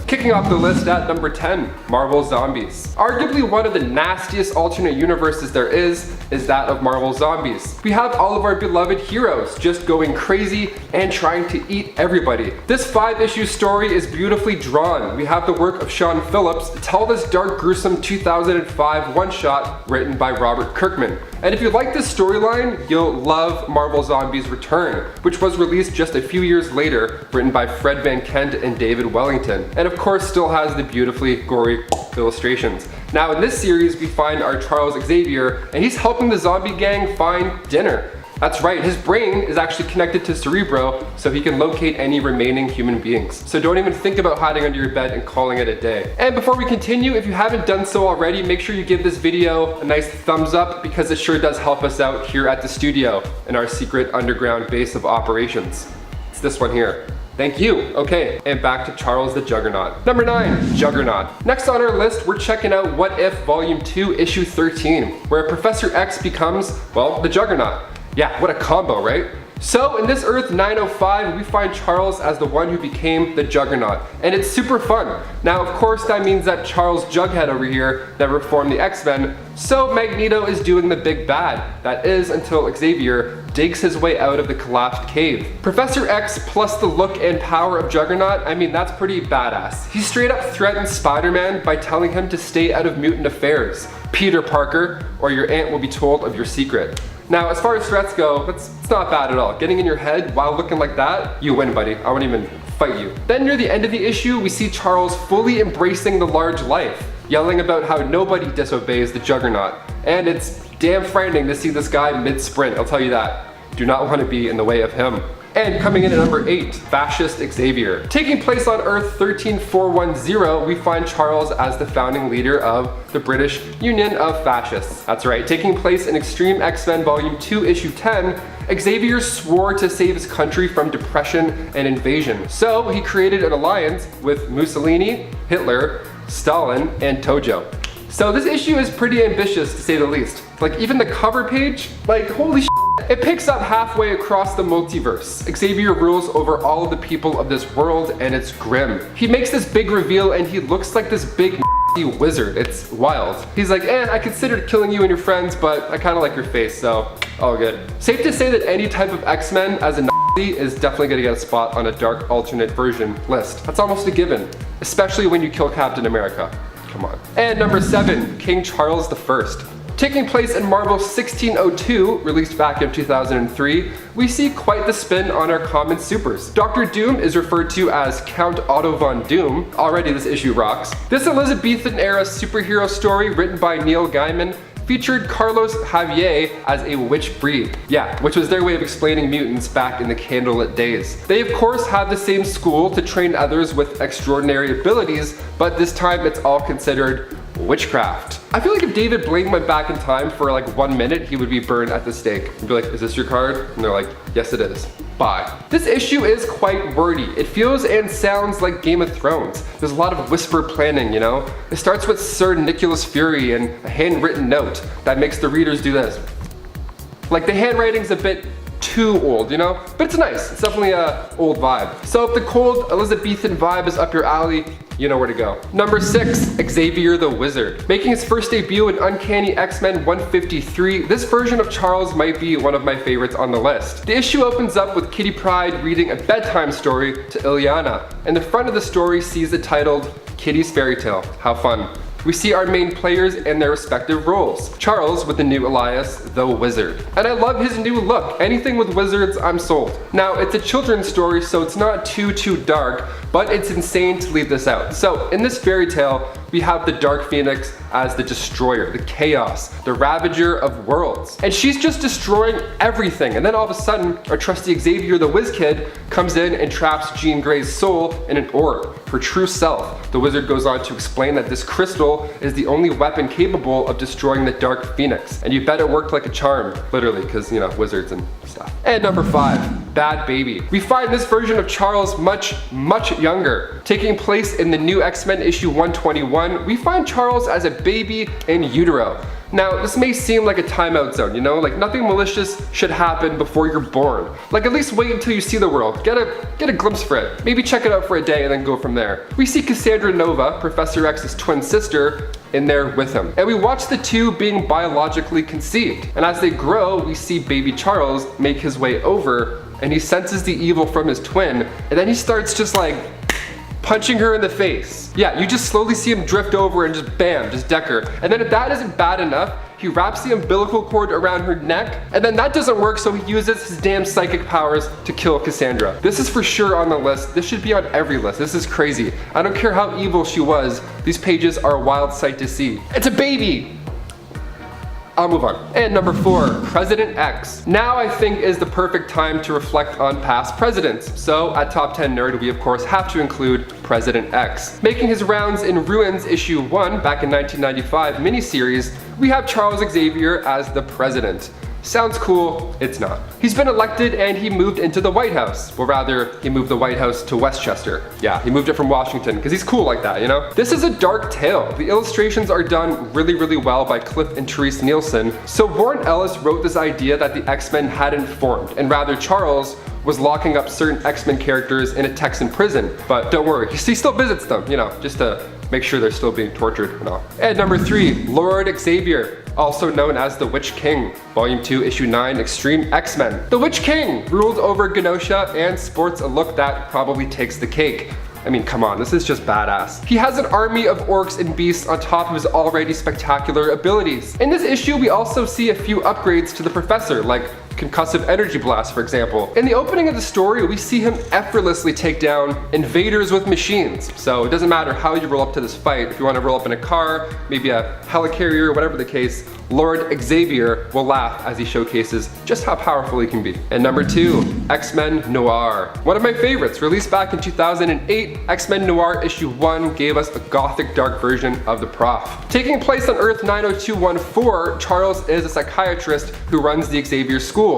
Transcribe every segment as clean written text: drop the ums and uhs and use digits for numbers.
Kicking off the list at number 10, Marvel Zombies. Arguably one of the nastiest alternate universes there is that of Marvel Zombies. We have all of our beloved heroes just going crazy and trying to eat everybody. This 5-issue story is beautifully drawn. We have the work of Sean Phillips to tell this dark, gruesome 2005 one-shot written by Robert Kirkman. And if you like this storyline, you'll love Marvel Zombies Return, which was released just a few years later, written by Fred Van Kent and David Wellington, and of course still has the beautifully gory illustrations. Now in this series we find our Charles Xavier, and he's helping the zombie gang find dinner. That's right, his brain is actually connected to Cerebro, so he can locate any remaining human beings. So don't even think about hiding under your bed and calling it a day. And before we continue, if you haven't done so already, make sure you give this video a nice thumbs up, because it sure does help us out here at the studio in our secret underground base of operations. It's this one here. Thank you. Okay, and back to Charles the Juggernaut. Number 9, Juggernaut. Next on our list, we're checking out What If Volume 2, Issue 13, where Professor X becomes, well, the Juggernaut. Yeah, what a combo, right? So in this Earth 905, we find Charles as the one who became the Juggernaut, and it's super fun. Now of course that means that Charles Jughead over here never formed the X-Men, so Magneto is doing the big bad. That is, until Xavier digs his way out of the collapsed cave. Professor X plus the look and power of Juggernaut, I mean that's pretty badass. He straight up threatens Spider-Man by telling him to stay out of mutant affairs. Peter Parker, or your aunt will be told of your secret. Now, as far as threats go, it's not bad at all. Getting in your head while looking like that, you win, buddy. I won't even fight you. Then near the end of the issue, we see Charles fully embracing the large life, yelling about how nobody disobeys the Juggernaut. And it's damn frightening to see this guy mid-sprint, I'll tell you that. Do not want to be in the way of him. And coming in at number 8, Fascist Xavier. Taking place on Earth 13410, we find Charles as the founding leader of the British Union of Fascists. That's right, taking place in Extreme X-Men Volume 2, Issue 10, Xavier swore to save his country from depression and invasion. So he created an alliance with Mussolini, Hitler, Stalin, and Tojo. So this issue is pretty ambitious to say the least. Like even the cover page, like holy shit. It picks up halfway across the multiverse. Xavier rules over all of the people of this world, and it's grim. He makes this big reveal and he looks like this big wizard. It's wild. He's like, I considered killing you and your friends, but I kind of like your face, so all good. Safe to say that any type of X-Men as a Nazi is definitely gonna get a spot on a dark alternate version list. That's almost a given, especially when you kill Captain America. Come on. And number 7, King Charles I. Taking place in Marvel 1602, released back in 2003, we see quite the spin on our common supers. Dr. Doom is referred to as Count Otto von Doom. Already this issue rocks. This Elizabethan era superhero story written by Neil Gaiman featured Carlos Xavier as a witch breed. Yeah, which was their way of explaining mutants back in the candlelit days. They of course had the same school to train others with extraordinary abilities, but this time it's all considered witchcraft. I feel like if David Blaine went back in time for like 1 minute, he would be burned at the stake. He'd be like, is this your card? And they're like, yes it is. Bye. This issue is quite wordy. It feels and sounds like Game of Thrones. There's a lot of whisper planning, you know? It starts with Sir Nicholas Fury and a handwritten note that makes the readers do this. Like the handwriting's a bit too old, you know? But it's nice. It's definitely a old vibe. So if the cold Elizabethan vibe is up your alley, you know where to go. Number 6, Xavier the Wizard. Making his first debut in Uncanny X-Men 153, this version of Charles might be one of my favorites on the list. The issue opens up with Kitty Pryde reading a bedtime story to Ileana, and the front of the story sees it titled Kitty's Fairy Tale. How fun. We see our main players and their respective roles. Charles with the new alias, the Wizard. And I love his new look. Anything with wizards, I'm sold. Now, it's a children's story, so it's not too dark, but it's insane to leave this out. So, in this fairy tale, we have the Dark Phoenix as the destroyer, the chaos, the ravager of worlds. And she's just destroying everything. And then all of a sudden, our trusty Xavier the Whiz Kid comes in and traps Jean Grey's soul in an orb, her true self. The wizard goes on to explain that this crystal is the only weapon capable of destroying the Dark Phoenix. And you bet it worked like a charm, literally, because, you know, wizards and stuff. And number 5, Bad Baby. We find this version of Charles much younger. Taking place in the new X-Men issue 121, we find Charles as a baby in utero. Now, this may seem like a timeout zone, you know, like nothing malicious should happen before you're born. Like at least wait until you see the world, get a glimpse for it, maybe check it out for a day and then go from there. We see Cassandra Nova, Professor X's twin sister, in there with him. And we watch the two being biologically conceived. And as they grow, we see baby Charles make his way over and he senses the evil from his twin, and then he starts just like punching her in the face. Yeah, you just slowly see him drift over and just bam, just deck her. And then if that isn't bad enough, he wraps the umbilical cord around her neck, and then that doesn't work, so he uses his damn psychic powers to kill Cassandra. This is for sure on the list. This should be on every list. This is crazy. I don't care how evil she was. These pages are a wild sight to see. It's a baby! I'll move on. And number 4, President X. Now I think is the perfect time to reflect on past presidents. So at Top 10 Nerd, we of course have to include President X. Making his rounds in Ruins issue 1 back in 1995 miniseries, we have Charles Xavier as the president. Sounds cool, it's not. He's been elected and he moved into the White House. Well, rather, he moved the White House to Westchester. Yeah, he moved it from Washington because he's cool like that, you know? This is a dark tale. The illustrations are done really well by Cliff and Therese Nielsen. So Warren Ellis wrote this idea that the X-Men hadn't formed, and rather Charles was locking up certain X-Men characters in a Texan prison. But don't worry, he still visits them, you know, just to make sure they're still being tortured and all. And number 3, Lord Xavier, also known as the Witch King. Volume 2, Issue 9, Extreme X-Men. The Witch King ruled over Genosha and sports a look that probably takes the cake. I mean, come on, this is just badass. He has an army of orcs and beasts on top of his already spectacular abilities. In this issue, we also see a few upgrades to the Professor, like concussive energy blast, for example. In the opening of the story, we see him effortlessly take down invaders with machines. So it doesn't matter how you roll up to this fight. If you want to roll up in a car, maybe a helicarrier, whatever the case, Lord Xavier will laugh as he showcases just how powerful he can be. And number 2, X-Men Noir. One of my favorites, released back in 2008, X-Men Noir issue 1 gave us a gothic dark version of the Prof. Taking place on Earth 90214, Charles is a psychiatrist who runs the Xavier School.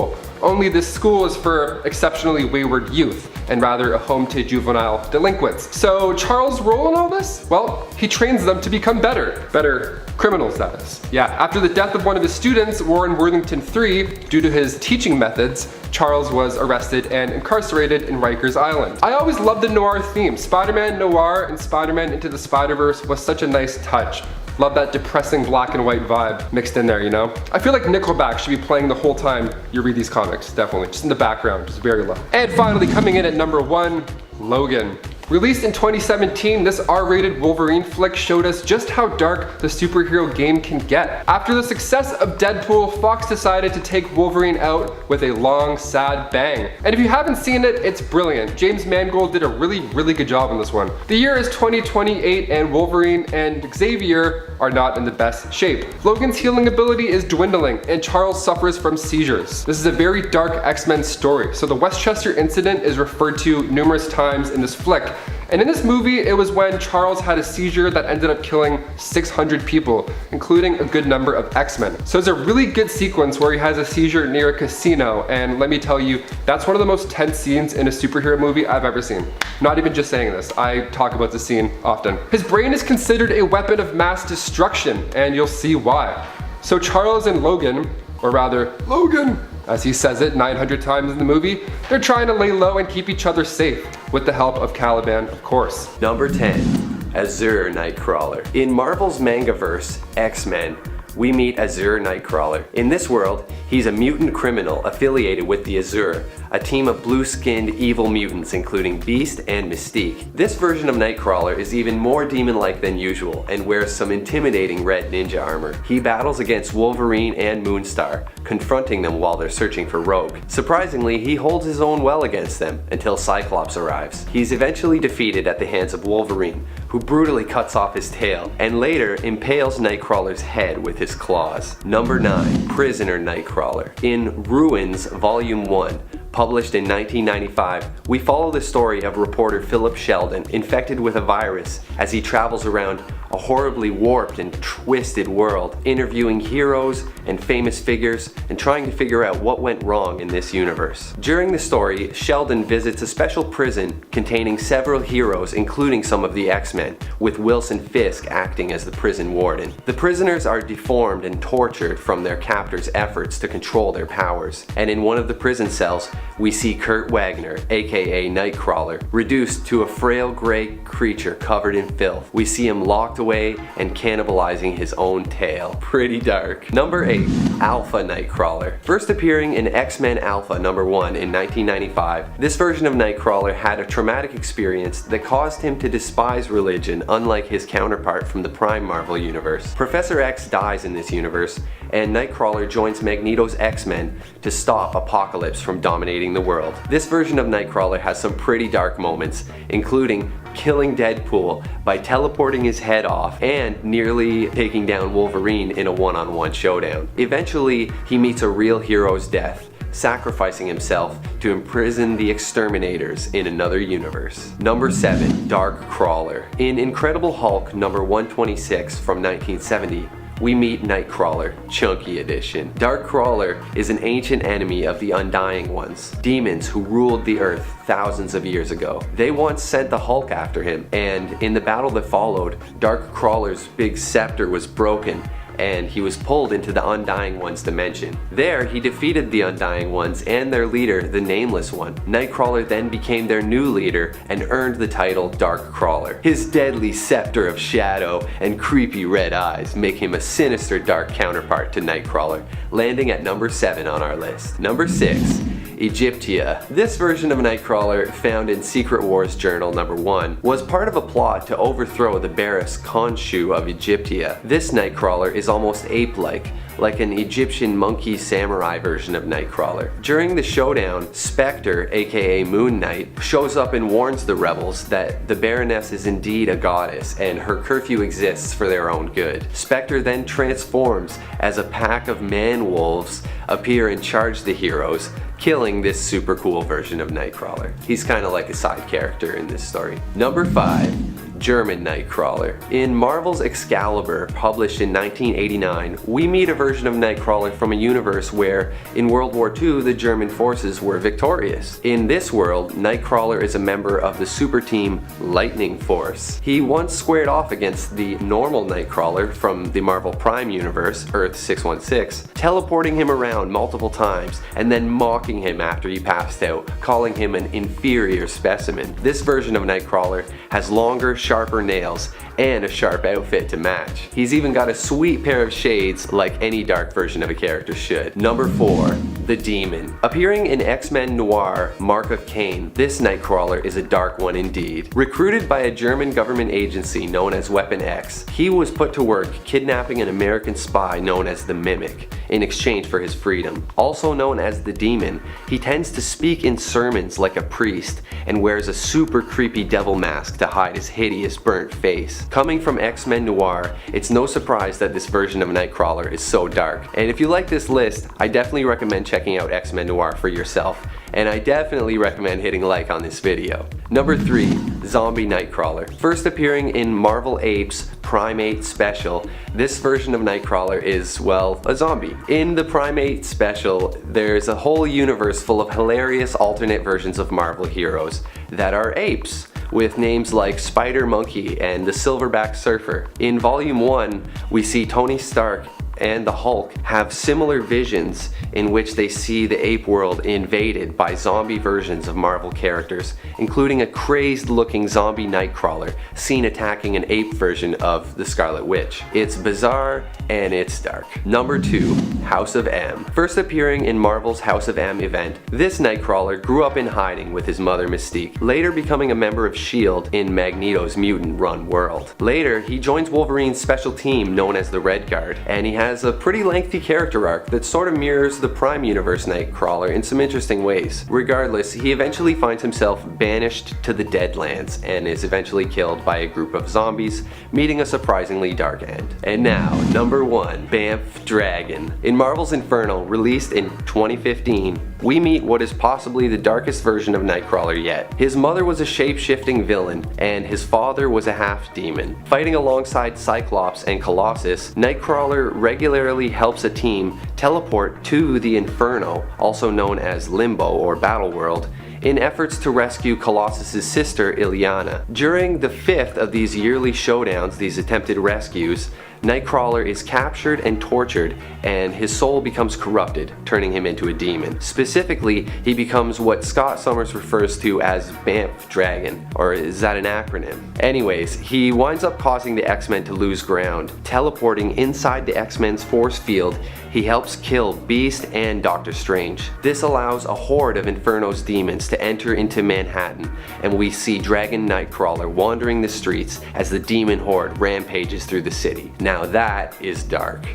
Only this school is for exceptionally wayward youth, and rather a home to juvenile delinquents. So Charles' role in all this? Well, he trains them to become better criminals, that is. Yeah, after the death of one of his students, Warren Worthington III, due to his teaching methods, Charles was arrested and incarcerated in Rikers Island. I always loved the Noir theme. Spider-Man Noir and Spider-Man Into the Spider-Verse was such a nice touch. Love that depressing black and white vibe mixed in there, you know? I feel like Nickelback should be playing the whole time you read these comics, definitely. Just in the background, just very low. And finally, coming in at number 1, Logan. Released in 2017, this R-rated Wolverine flick showed us just how dark the superhero game can get. After the success of Deadpool, Fox decided to take Wolverine out with a long, sad bang. And if you haven't seen it, it's brilliant. James Mangold did a really good job on this one. The year is 2028 and Wolverine and Xavier are not in the best shape. Logan's healing ability is dwindling and Charles suffers from seizures. This is a very dark X-Men story, so the Westchester incident is referred to numerous times in this flick. And in this movie, it was when Charles had a seizure that ended up killing 600 people, including a good number of X-Men. So it's a really good sequence where he has a seizure near a casino, and let me tell you, that's one of the most tense scenes in a superhero movie I've ever seen. Not even just saying this, I talk about this scene often. His brain is considered a weapon of mass destruction, and you'll see why. So Charles and Logan, or rather, Logan, as he says it 900 times in the movie, they're trying to lay low and keep each other safe, with the help of Caliban, of course. Number 10, Azure Nightcrawler. In Marvel's Mangaverse, X-Men, we meet Azure Nightcrawler. In this world, he's a mutant criminal affiliated with the Azure, a team of blue-skinned evil mutants including Beast and Mystique. This version of Nightcrawler is even more demon-like than usual and wears some intimidating red ninja armor. He battles against Wolverine and Moonstar, confronting them while they're searching for Rogue. Surprisingly, he holds his own well against them until Cyclops arrives. He's eventually defeated at the hands of Wolverine, who brutally cuts off his tail and later impales Nightcrawler's head with his claws. Number 9, Prisoner Nightcrawler. In Ruins Volume 1, published in 1995, we follow the story of reporter Philip Sheldon infected with a virus as he travels around a horribly warped and twisted world, interviewing heroes and famous figures and trying to figure out what went wrong in this universe. During the story, Sheldon visits a special prison containing several heroes including some of the X-Men, with Wilson Fisk acting as the prison warden. The prisoners are deformed and tortured from their captors' efforts to control their powers, and in one of the prison cells, we see Kurt Wagner, aka Nightcrawler, reduced to a frail gray creature covered in filth. We see him locked away and cannibalizing his own tail. Pretty dark. Number 8. Alpha Nightcrawler. First appearing in X-Men Alpha #1 in 1995, this version of Nightcrawler had a traumatic experience that caused him to despise religion, unlike his counterpart from the Prime Marvel universe. Professor X dies in this universe, and Nightcrawler joins Magneto's X-Men to stop Apocalypse from dominating the world. This version of Nightcrawler has some pretty dark moments, including killing Deadpool by teleporting his head off and nearly taking down Wolverine in a one-on-one showdown. Eventually, he meets a real hero's death, sacrificing himself to imprison the exterminators in another universe. Number 7. Dark Crawler. In Incredible Hulk number 126 from 1970, we meet Nightcrawler, Chunky Edition. Dark Crawler is an ancient enemy of the Undying Ones, demons who ruled the Earth thousands of years ago. They once sent the Hulk after him, and in the battle that followed, Dark Crawler's big scepter was broken, and he was pulled into the Undying One's dimension. There, he defeated the Undying Ones and their leader, the Nameless One. Nightcrawler then became their new leader and earned the title Dark Crawler. His deadly scepter of shadow and creepy red eyes make him a sinister dark counterpart to Nightcrawler, landing at number 7 on our list. Number 6. Egyptia. This version of Nightcrawler, found in Secret Wars Journal number 1, was part of a plot to overthrow the Barris Khonshu of Egyptia. This Nightcrawler is almost ape-like, like an Egyptian monkey samurai version of Nightcrawler. During the showdown, Spectre, aka Moon Knight, shows up and warns the rebels that the Baroness is indeed a goddess and her curfew exists for their own good. Spectre then transforms as a pack of man-wolves appear and charge the heroes, killing this super cool version of Nightcrawler. He's kind of like a side character in this story. Number 5. German Nightcrawler. In Marvel's Excalibur, published in 1989, we meet a version of Nightcrawler from a universe where, in World War II, the German forces were victorious. In this world, Nightcrawler is a member of the super team Lightning Force. He once squared off against the normal Nightcrawler from the Marvel Prime universe, Earth 616, teleporting him around multiple times and then mocking him after he passed out, calling him an inferior specimen. This version of Nightcrawler has longer, sharper nails and a sharp outfit to match. He's even got a sweet pair of shades like any dark version of a character should. Number 4. The Demon. Appearing in X-Men Noir, Mark of Cain, this Nightcrawler is a dark one indeed. Recruited by a German government agency known as Weapon X, he was put to work kidnapping an American spy known as the Mimic in exchange for his freedom. Also known as the Demon, he tends to speak in sermons like a priest and wears a super creepy devil mask to hide his hideous burnt face. Coming from X-Men Noir, it's no surprise that this version of Nightcrawler is so dark. And if you like this list, I definitely recommend checking out X-Men Noir for yourself. And I definitely recommend hitting like on this video. Number 3. Zombie Nightcrawler. First appearing in Marvel Apes Primate Special, this version of Nightcrawler is, well, a zombie. In the Primate Special, there's a whole universe full of hilarious alternate versions of Marvel heroes that are apes, with names like Spider Monkey and the Silverback Surfer. In Volume 1, we see Tony Stark and the Hulk have similar visions in which they see the ape world invaded by zombie versions of Marvel characters, including a crazed looking zombie Nightcrawler seen attacking an ape version of the Scarlet Witch. It's bizarre and it's dark. Number 2. House of M. First appearing in Marvel's House of M event, this Nightcrawler grew up in hiding with his mother Mystique, later becoming a member of S.H.I.E.L.D. in Magneto's mutant-run world. Later, he joins Wolverine's special team known as the Red Guard, and he has a pretty lengthy character arc that sort of mirrors the Prime Universe Nightcrawler in some interesting ways. Regardless, he eventually finds himself banished to the Deadlands and is eventually killed by a group of zombies, meeting a surprisingly dark end. And now, number 1, Banff Dragon. In Marvel's Inferno, released in 2015, we meet what is possibly the darkest version of Nightcrawler yet. His mother was a shape-shifting villain, and his father was a half-demon. Fighting alongside Cyclops and Colossus, Nightcrawler regularly helps a team teleport to the Inferno, also known as Limbo or Battleworld, in efforts to rescue Colossus's sister Illyana. During the 5th of these yearly showdowns, these attempted rescues, Nightcrawler is captured and tortured, and his soul becomes corrupted, turning him into a demon. Specifically, he becomes what Scott Summers refers to as Banff Dragon, or is that an acronym? Anyways, he winds up causing the X-Men to lose ground. Teleporting inside the X-Men's force field, he helps kill Beast and Doctor Strange. This allows a horde of Inferno's demons to enter into Manhattan, and we see Dragon Nightcrawler wandering the streets as the demon horde rampages through the city. Now that is dark.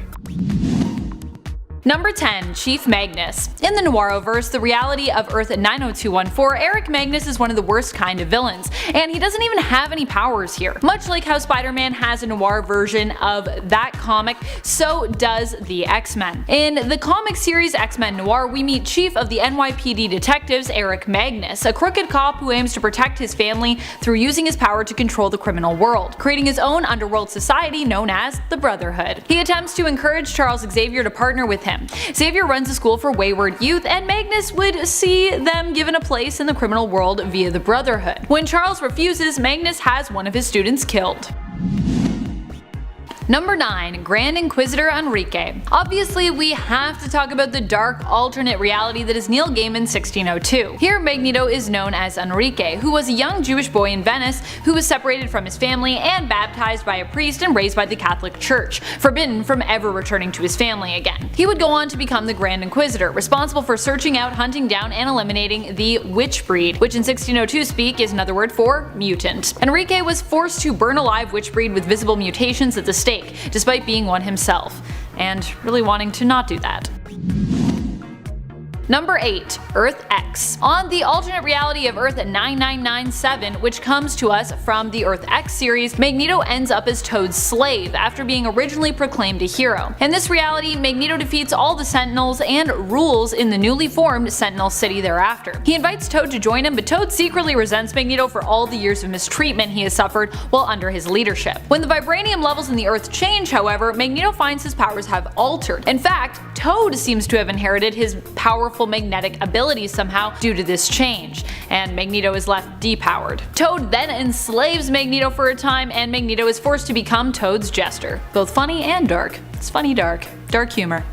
Number 10. Chief Magnus. In the Noiroverse, the reality of Earth 90214, Eric Magnus is one of the worst kind of villains, and he doesn't even have any powers here. Much like how Spider-Man has a noir version of that comic, so does the X-Men. In the comic series X-Men Noir, we meet Chief of the NYPD Detectives, Eric Magnus, a crooked cop who aims to protect his family through using his power to control the criminal world, creating his own underworld society known as the Brotherhood. He attempts to encourage Charles Xavier to partner with him. Xavier runs a school for wayward youth, and Magnus would see them given a place in the criminal world via the Brotherhood. When Charles refuses, Magnus has one of his students killed. Number 9. Grand Inquisitor Enrique. Obviously, we have to talk about the dark alternate reality that is Neil Gaiman's 1602. Here, Magneto is known as Enrique, who was a young Jewish boy in Venice who was separated from his family and baptized by a priest and raised by the Catholic Church, forbidden from ever returning to his family again. He would go on to become the Grand Inquisitor, responsible for searching out, hunting down, and eliminating the witch breed, which in 1602 speak is another word for mutant. Enrique was forced to burn alive witch breed with visible mutations at the stake, despite being one himself, and really wanting to not do that. Number 8. Earth X. On the alternate reality of Earth 9997, which comes to us from the Earth X series, Magneto ends up as Toad's slave after being originally proclaimed a hero. In this reality, Magneto defeats all the Sentinels and rules in the newly formed Sentinel City thereafter. He invites Toad to join him, but Toad secretly resents Magneto for all the years of mistreatment he has suffered while under his leadership. When the vibranium levels in the Earth change, however, Magneto finds his powers have altered. In fact, Toad seems to have inherited his powerful magnetic abilities somehow due to this change, and Magneto is left depowered. Toad then enslaves Magneto for a time, and Magneto is forced to become Toad's jester. Both funny and dark. It's funny dark. Dark humor.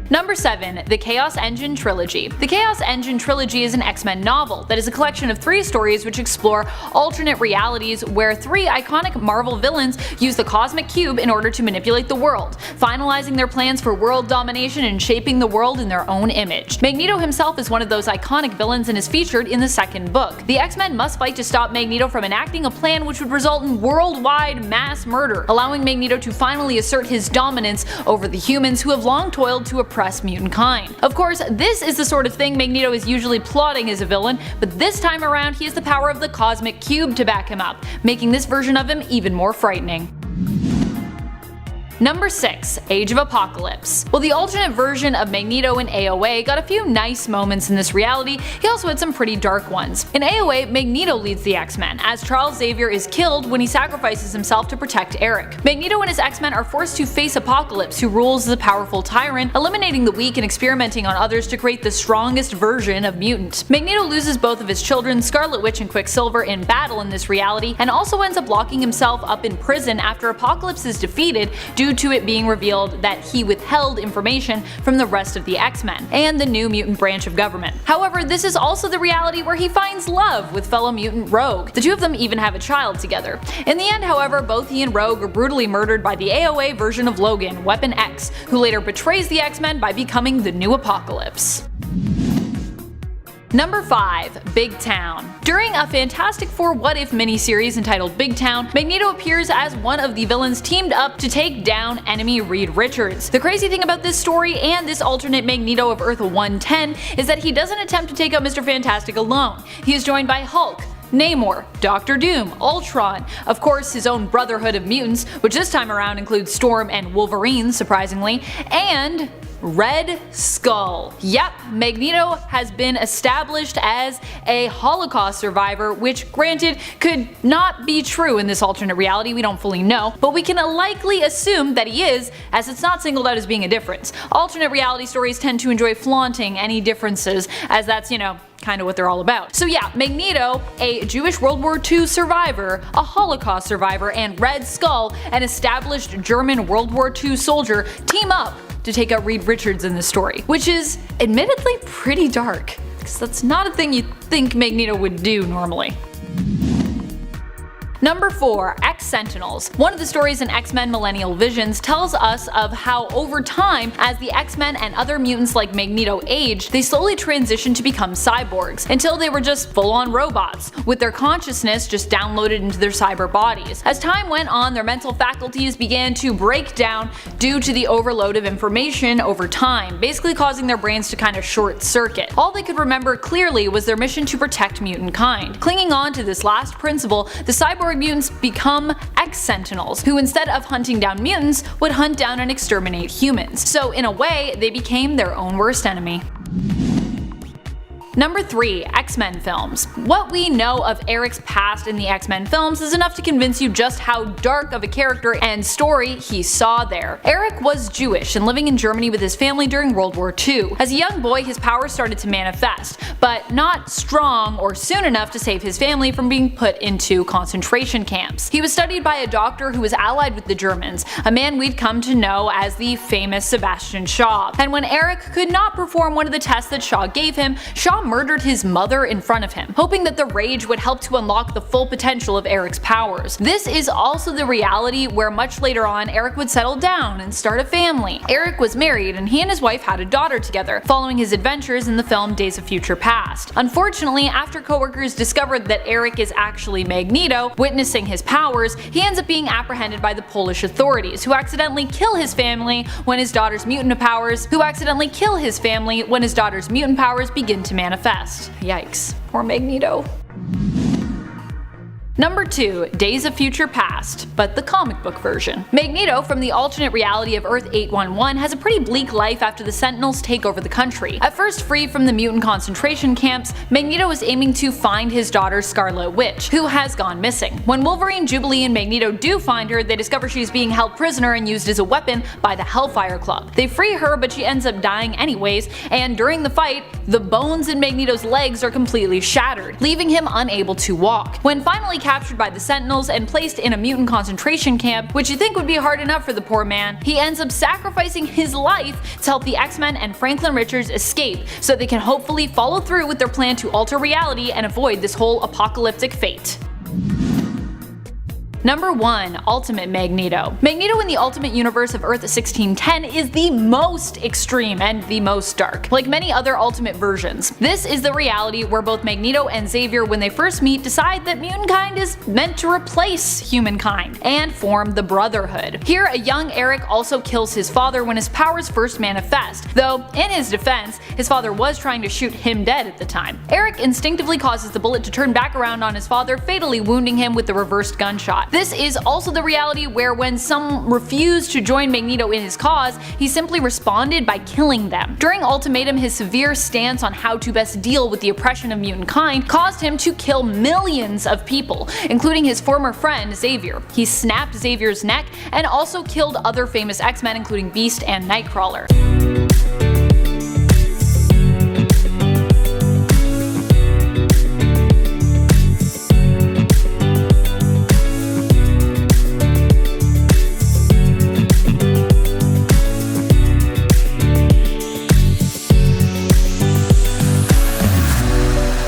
Number 7. The Chaos Engine Trilogy. The Chaos Engine Trilogy is an X-Men novel that is a collection of 3 stories which explore alternate realities where 3 iconic Marvel villains use the Cosmic Cube in order to manipulate the world, finalizing their plans for world domination and shaping the world in their own image. Magneto himself is one of those iconic villains and is featured in the second book. The X-Men must fight to stop Magneto from enacting a plan which would result in worldwide mass murder, allowing Magneto to finally assert his dominance over the humans who have long toiled to oppress mutant kind. Of course, this is the sort of thing Magneto is usually plotting as a villain, but this time around he has the power of the Cosmic Cube to back him up, making this version of him even more frightening. Number 6. Age of Apocalypse. While the alternate version of Magneto in AOA got a few nice moments in this reality, he also had some pretty dark ones. In AOA, Magneto leads the X-Men, as Charles Xavier is killed when he sacrifices himself to protect Eric. Magneto and his X-Men are forced to face Apocalypse, who rules as a powerful tyrant, eliminating the weak and experimenting on others to create the strongest version of mutant. Magneto loses both of his children, Scarlet Witch and Quicksilver, in battle in this reality, and also ends up locking himself up in prison after Apocalypse is defeated due to it being revealed that he withheld information from the rest of the X-Men and the new mutant branch of government. However, this is also the reality where he finds love with fellow mutant Rogue. The two of them even have a child together. In the end, however, both he and Rogue are brutally murdered by the AOA version of Logan, Weapon X, who later betrays the X-Men by becoming the new Apocalypse. Number 5. Big Town. During a Fantastic Four What If miniseries entitled Big Town, Magneto appears as one of the villains teamed up to take down enemy Reed Richards. The crazy thing about this story and this alternate Magneto of Earth 110 is that he doesn't attempt to take out Mr. Fantastic alone. He is joined by Hulk, Namor, Doctor Doom, Ultron, of course his own Brotherhood of Mutants, which this time around includes Storm and Wolverine, surprisingly, and Red Skull. Yep, Magneto has been established as a Holocaust survivor, which granted could not be true in this alternate reality, we don't fully know, but we can likely assume that he is, as it's not singled out as being a difference. Alternate reality stories tend to enjoy flaunting any differences, as that's, kind of what they're all about. So yeah, Magneto, a Jewish World War II survivor, a Holocaust survivor, and Red Skull, an established German World War II soldier, team up to take out Reed Richards in this story, which is admittedly pretty dark, because that's not a thing you'd think Magneto would do normally. Number 4. X-Sentinels. One of the stories in X-Men Millennial Visions tells us of how over time, as the X-Men and other mutants like Magneto aged, they slowly transitioned to become cyborgs, until they were just full-on robots, with their consciousness just downloaded into their cyber bodies. As time went on, their mental faculties began to break down due to the overload of information over time, basically causing their brains to kind of short circuit. All they could remember clearly was their mission to protect mutant kind. Clinging on to this last principle, the cyborg mutants become X-Sentinels, who instead of hunting down mutants, would hunt down and exterminate humans. So in a way, they became their own worst enemy. Number 3. X-Men films. What we know of Eric's past in the X-Men films is enough to convince you just how dark of a character and story he saw there. Eric was Jewish and living in Germany with his family during World War II. As a young boy, his powers started to manifest, but not strong or soon enough to save his family from being put into concentration camps. He was studied by a doctor who was allied with the Germans, a man we'd come to know as the famous Sebastian Shaw. And when Eric could not perform one of the tests that Shaw gave him, Shaw murdered his mother in front of him, hoping that the rage would help to unlock the full potential of Eric's powers. This is also the reality where much later on Eric would settle down and start a family. Eric was married and he and his wife had a daughter together, following his adventures in the film Days of Future Past. Unfortunately, after coworkers discovered that Eric is actually Magneto, witnessing his powers, he ends up being apprehended by the Polish authorities, who accidentally kill his family when his daughter's mutant powers begin to manifest. Yikes. Poor Magneto. Number 2. Days of Future Past, but the comic book version. Magneto from the alternate reality of Earth 811 has a pretty bleak life after the Sentinels take over the country. At first free from the mutant concentration camps, Magneto is aiming to find his daughter Scarlet Witch, who has gone missing. When Wolverine, Jubilee, and Magneto do find her, they discover she's being held prisoner and used as a weapon by the Hellfire Club. They free her, but she ends up dying anyways, and during the fight, the bones in Magneto's legs are completely shattered, leaving him unable to walk. When finally captured by the Sentinels and placed in a mutant concentration camp, which you think would be hard enough for the poor man, he ends up sacrificing his life to help the X-Men and Franklin Richards escape so they can hopefully follow through with their plan to alter reality and avoid this whole apocalyptic fate. Number 1. Ultimate Magneto. Magneto in the Ultimate Universe of Earth 1610 is the most extreme and the most dark, like many other Ultimate versions. This is the reality where both Magneto and Xavier, when they first meet, decide that mutant kind is meant to replace humankind and form the Brotherhood. Here, a young Eric also kills his father when his powers first manifest, though in his defense, his father was trying to shoot him dead at the time. Eric instinctively causes the bullet to turn back around on his father, fatally wounding him with the reversed gunshot. This is also the reality where when some refused to join Magneto in his cause, he simply responded by killing them. During Ultimatum, his severe stance on how to best deal with the oppression of mutant kind caused him to kill millions of people, including his former friend Xavier. He snapped Xavier's neck and also killed other famous X-Men including Beast and Nightcrawler.